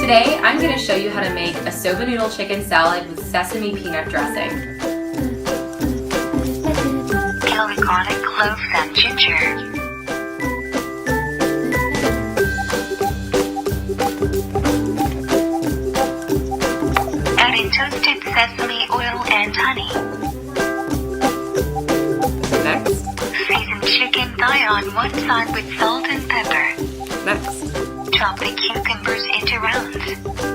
Today, I'm going to show you how to make a soba noodle chicken salad with sesame peanut dressing. Peel the garlic, cloves, and ginger. Add in toasted sesame oil and honey. Next. Season chicken thigh on one side with salt and pepper. Next. Chop the cucumbers into rounds.